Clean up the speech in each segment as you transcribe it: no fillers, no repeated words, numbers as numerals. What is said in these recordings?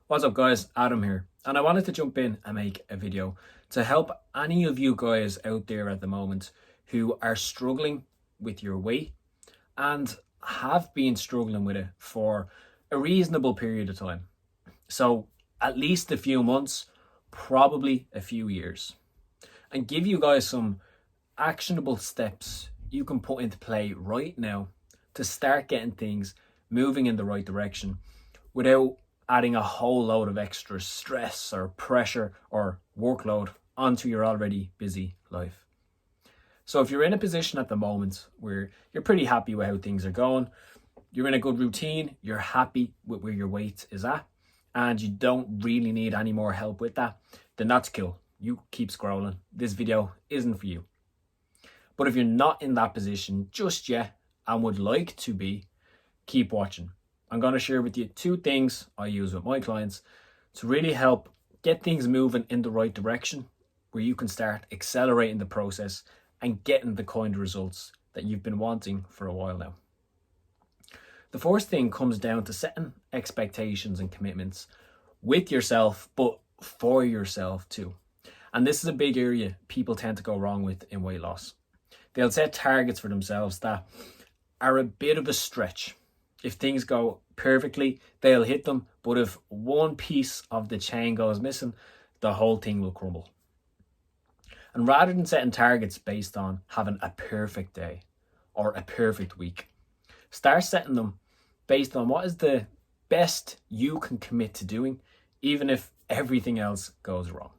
What's up guys, Adam here, and I wanted to jump in and make a video to help any of you guys out there at the moment who are struggling with your weight and have been struggling with it for a reasonable period of time. So at least a few months, probably a few years, and give you guys some actionable steps you can put into play right now to start getting things moving in the right direction without adding a whole load of extra stress or pressure or workload onto your already busy life. So if you're in a position at the moment where you're pretty happy with how things are going, you're in a good routine, you're happy with where your weight is at, and you don't really need any more help with that, then that's cool. You keep scrolling. This video isn't for you. But if you're not in that position just yet and would like to be, keep watching. I'm going to share with you 2 things I use with my clients to really help get things moving in the right direction, where you can start accelerating the process and getting the kind of results that you've been wanting for a while now. The first thing comes down to setting expectations and commitments with yourself, but for yourself too. And this is a big area people tend to go wrong with in weight loss. They'll set targets for themselves that are a bit of a stretch. If things go perfectly, they'll hit them. But if one piece of the chain goes missing, the whole thing will crumble. And rather than setting targets based on having a perfect day or a perfect week, start setting them based on what is the best you can commit to doing, even if everything else goes wrong.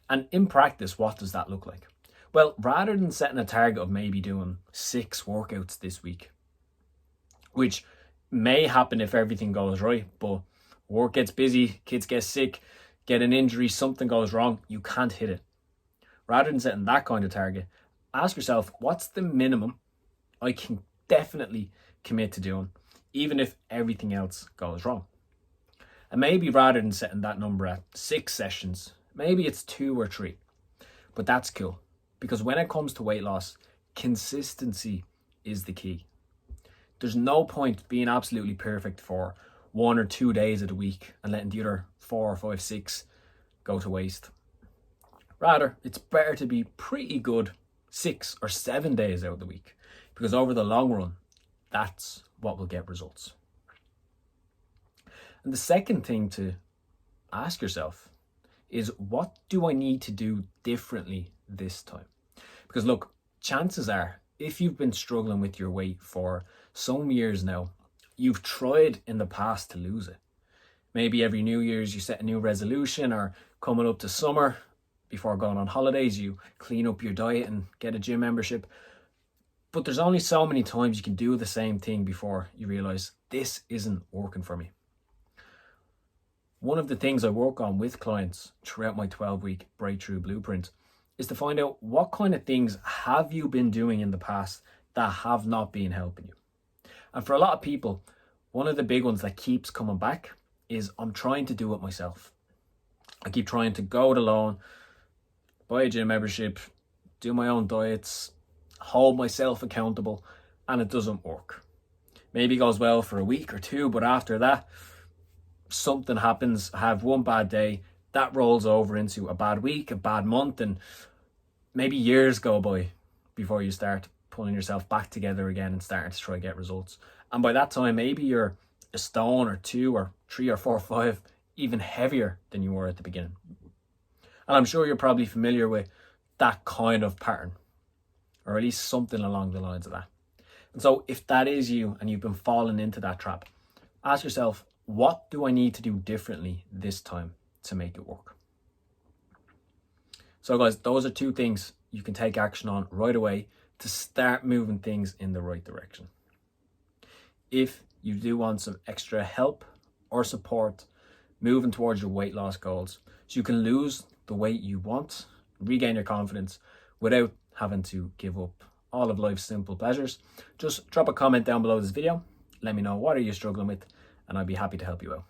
And in practice, what does that look like? Well, rather than setting a target of maybe doing 6 workouts this week, which may happen if everything goes right, but work gets busy, kids get sick, get an injury, something goes wrong, you can't hit it. Rather than setting that kind of target, ask yourself, what's the minimum I can definitely commit to doing, even if everything else goes wrong? And maybe rather than setting that number at 6 sessions, maybe it's 2 or 3. But that's cool, because when it comes to weight loss, consistency is the key. There's no point being absolutely perfect for 1 or 2 days of the week and letting the other 4 or 5, 6 go to waste. Rather, it's better to be pretty good 6 or 7 days out of the week, because over the long run, that's what will get results. And the second thing to ask yourself is, what do I need to do differently this time? Because look, chances are, if you've been struggling with your weight for some years now, you've tried in the past to lose it. Maybe every New Year's you set a new resolution, or coming up to summer before going on holidays, you clean up your diet and get a gym membership. But there's only so many times you can do the same thing before you realize this isn't working for me. One of the things I work on with clients throughout my 12-week breakthrough blueprint is to find out what kind of things have you been doing in the past that have not been helping you. And for a lot of people, one of the big ones that keeps coming back is, I'm trying to do it myself. I keep trying to go it alone, buy a gym membership, do my own diets, hold myself accountable, and it doesn't work. Maybe it goes well for a week or 2, but after that, something happens, I have one bad day, that rolls over into a bad week, a bad month, and maybe years go by before you start pulling yourself back together again and starting to try to get results. And by that time, maybe you're a stone or 2 or 3 or 4 or 5, even heavier than you were at the beginning. And I'm sure you're probably familiar with that kind of pattern, or at least something along the lines of that. And so if that is you and you've been falling into that trap, ask yourself, what do I need to do differently this time to make it work? So guys, those are 2 things you can take action on right away to start moving things in the right direction. If you do want some extra help or support moving towards your weight loss goals, so you can lose the weight you want, regain your confidence without having to give up all of life's simple pleasures, just drop a comment down below this video. Let me know, what are you struggling with, and I'd be happy to help you out.